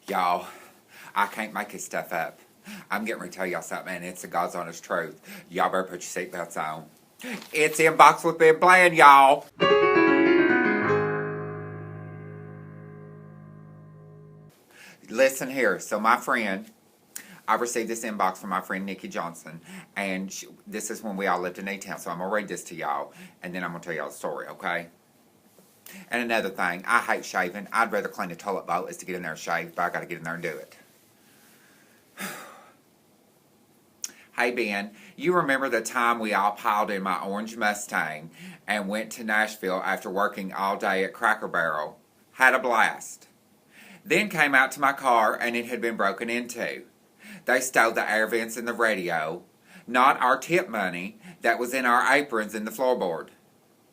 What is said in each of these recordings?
Y'all, I can't make this stuff up. I'm getting ready to tell y'all something, and it's the God's honest truth. Y'all better put your seatbelts on. It's Inbox with Ben Bland, y'all. Listen here. So my friend, I received this inbox from my friend Nikki Johnson, and this is when we all lived in A-Town. So I'm going to read this to y'all, and then I'm going to tell y'all the story, okay? And another thing, I hate shaving. I'd rather clean a toilet bowl as to get in there and shave, but I got to get in there and do it. Hey Ben, you remember the time we all piled in my orange Mustang and went to Nashville after working all day at Cracker Barrel? Had a blast. Then came out to my car and it had been broken into. They stole the air vents and the radio, not our tip money that was in our aprons in the floorboard.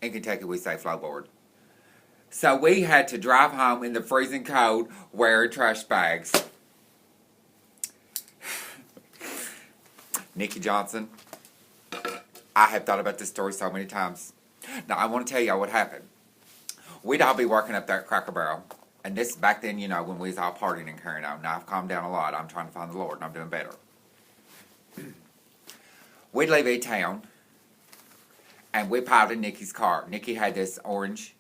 In Kentucky we say floorboard. So we had to drive home in the freezing cold wearing trash bags. Nikki Johnson, I have thought about this story so many times. Now, I want to tell y'all what happened. We'd all be working up there at Cracker Barrel. And this back then, you know, when we was all partying and carrying on. Now, I've calmed down a lot. I'm trying to find the Lord, and I'm doing better. We'd leave A-Town, and we piled in Nikki's car. Nikki had this orange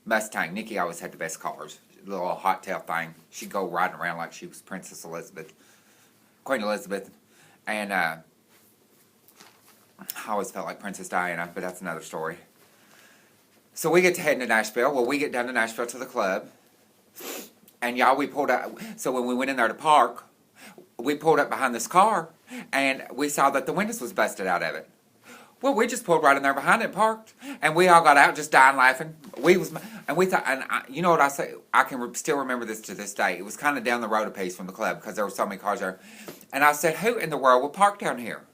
Mustang. Nikki always had the best cars. The little hot tail thing. She'd go riding around like she was Princess Elizabeth. Queen Elizabeth. And, I always felt like Princess Diana, but that's another story. So we get to heading to Nashville. Well, we get down to Nashville to the club. And y'all, we pulled up. So when we went in there to park, we pulled up behind this car. And we saw that the windows was busted out of it. Well, we just pulled right in there behind it and parked. And we all got out just dying laughing. We thought, and you know what I say? I can still remember this to this day. It was kind of down the road a piece from the club because there were so many cars there. And I said, who in the world would park down here?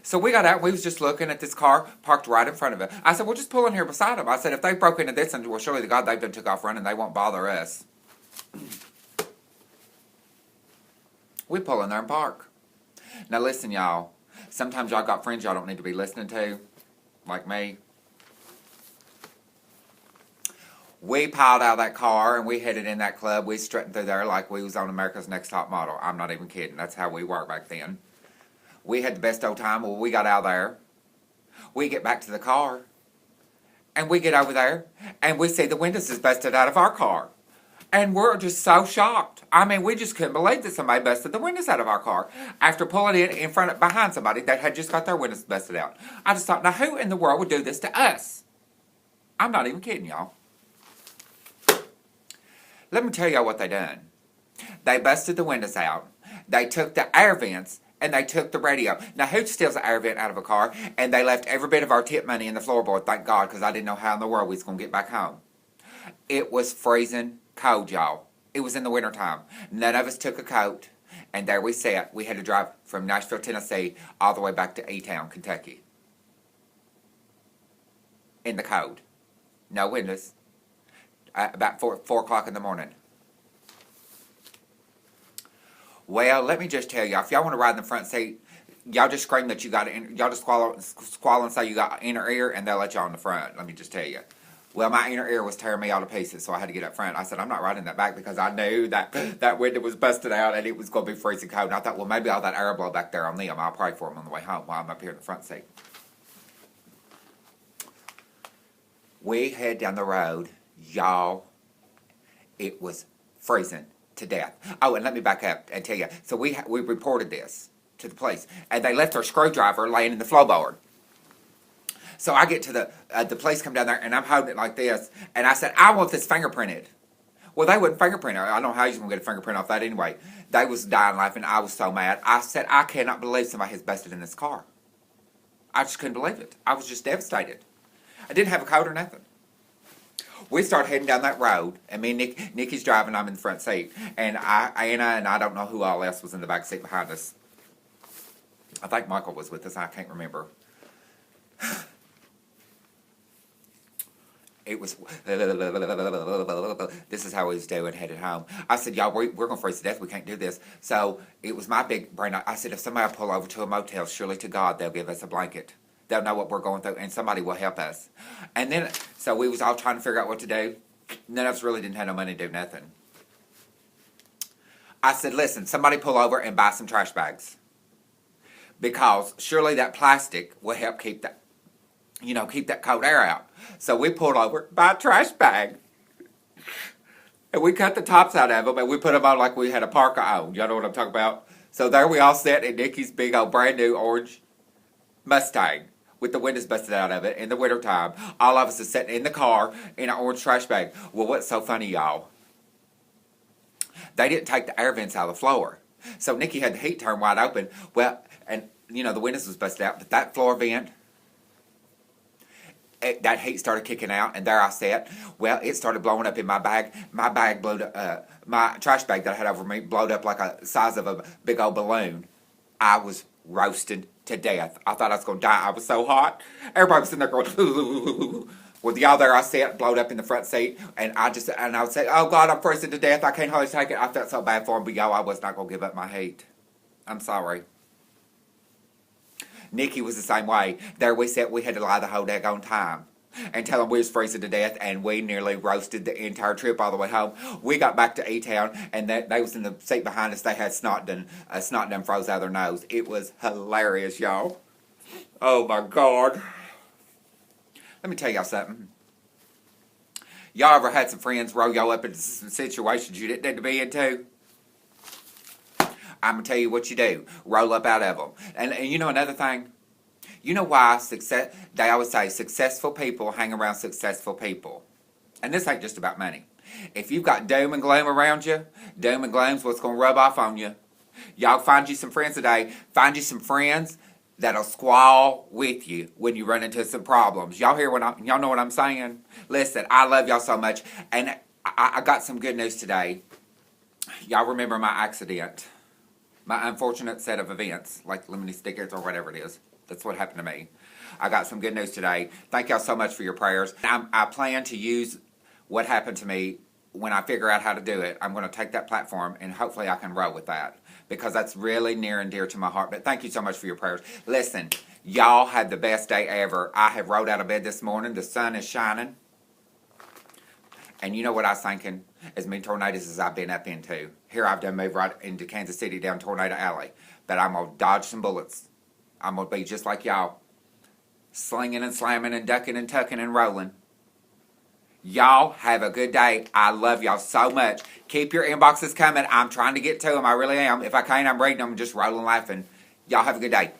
So we got out, and we was just looking at this car parked right in front of it. I said, well, just pull in here beside them. I said, if they broke into this, and well, surely to God they've done took off running, they won't bother us. We pull in there and park. Now listen, y'all. Sometimes y'all got friends y'all don't need to be listening to, like me. We piled out of that car, and we headed in that club. We strutted through there like we was on America's Next Top Model. I'm not even kidding. That's how we were back then. We had the best old time. Well, we got out of there. We get back to the car. And we get over there. And we see the windows is busted out of our car. And we're just so shocked. I mean, we just couldn't believe that somebody busted the windows out of our car after pulling it behind somebody that had just got their windows busted out. I just thought, now who in the world would do this to us? I'm not even kidding, y'all. Let me tell y'all what they done. They busted the windows out. They took the air vents. And they took the radio. Now, who steals an air vent out of a car? And they left every bit of our tip money in the floorboard, thank God, because I didn't know how in the world we was going to get back home. It was freezing cold, y'all. It was in the wintertime. None of us took a coat. And there we sat. We had to drive from Nashville, Tennessee, all the way back to E-Town, Kentucky. In the cold. No windows. About 4 o'clock in the morning. Well, let me just tell y'all, if y'all want to ride in the front seat, y'all just scream that you got y'all just squall and say you got inner ear, and they'll let y'all in the front. Let me just tell you. Well, my inner ear was tearing me all to pieces, so I had to get up front. I said, I'm not riding that back because I knew that window was busted out and it was going to be freezing cold. And I thought, well, maybe all that air blow back there on them. I'll pray for them on the way home while I'm up here in the front seat. We head down the road, y'all. It was freezing to death. Oh, and let me back up and tell you. So we reported this to the police, and they left our screwdriver laying in the floorboard. So I get to the police come down there, and I'm holding it like this, and I said, I want this fingerprinted. Well, they wouldn't fingerprint it. I don't know how you're going to get a fingerprint off that anyway. They was dying laughing. I was so mad. I said, I cannot believe somebody has busted in this car. I just couldn't believe it. I was just devastated. I didn't have a coat or nothing. We start heading down that road, and me and Nikki's driving, I'm in the front seat. And Anna, and I don't know who all else was in the back seat behind us. I think Michael was with us, I can't remember. It was, this is how we was doing, headed home. I said, y'all, we're going to freeze to death, we can't do this. So, it was my big brain. I said, if somebody pull over to a motel, surely to God, they'll give us a blanket. They'll know what we're going through, and somebody will help us. And then, so we was all trying to figure out what to do. None of us really didn't have no money to do nothing. I said, listen, somebody pull over and buy some trash bags. Because surely that plastic will help keep that, keep that cold air out. So we pulled over, buy a trash bag. And we cut the tops out of them and we put them on like we had a parka on. Y'all know what I'm talking about? So there we all sat in Nikki's big old brand new orange Mustang with the windows busted out of it in the wintertime. All of us are sitting in the car in an orange trash bag. Well, what's so funny, y'all? They didn't take the air vents out of the floor. So Nikki had the heat turned wide open. Well, and the windows was busted out, but that floor vent, that heat started kicking out, and there I sat. Well, it started blowing up in my bag. My bag blew up, my trash bag that I had over me blowed up like a size of a big old balloon. I was roasted to death. I thought I was going to die. I was so hot. Everybody was sitting there going, with y'all there, I sat, blowed up in the front seat, and I would say, oh God, I'm freezing to death. I can't hardly take it. I felt so bad for him, but y'all, I was not going to give up my heat. I'm sorry. Nikki was the same way. There we sat, we had to lie the whole daggone time and tell them we was freezing to death, and we nearly roasted the entire trip all the way home. We got back to E-Town, and they was in the seat behind us. They had snot done froze out of their nose. It was hilarious, y'all. Oh my God. Let me tell y'all something. Y'all ever had some friends roll y'all up into some situations you didn't need to be into? I'm going to tell you what you do. Roll up out of them. And you know another thing? You know why they always say successful people hang around successful people. And this ain't just about money. If you've got doom and gloom around you, doom and gloom's what's going to rub off on you. Y'all find you some friends today. Find you some friends that'll squall with you when you run into some problems. Y'all y'all know what I'm saying? Listen, I love y'all so much. And I got some good news today. Y'all remember my accident. My unfortunate set of events, like lemony stickers or whatever it is. That's what happened to me. I got some good news today. Thank y'all so much for your prayers. I plan to use what happened to me when I figure out how to do it. I'm going to take that platform and hopefully I can roll with that, because that's really near and dear to my heart. But thank you so much for your prayers. Listen, y'all had the best day ever. I have rolled out of bed this morning. The sun is shining. And you know what I was thinking? As many tornadoes as I've been up into. Here I've done moved right into Kansas City down Tornado Alley. But I'm going to dodge some bullets. I'm going to be just like y'all. Slinging and slamming and ducking and tucking and rolling. Y'all have a good day. I love y'all so much. Keep your inboxes coming. I'm trying to get to them. I really am. If I can't, I'm reading them, just rolling laughing. Y'all have a good day.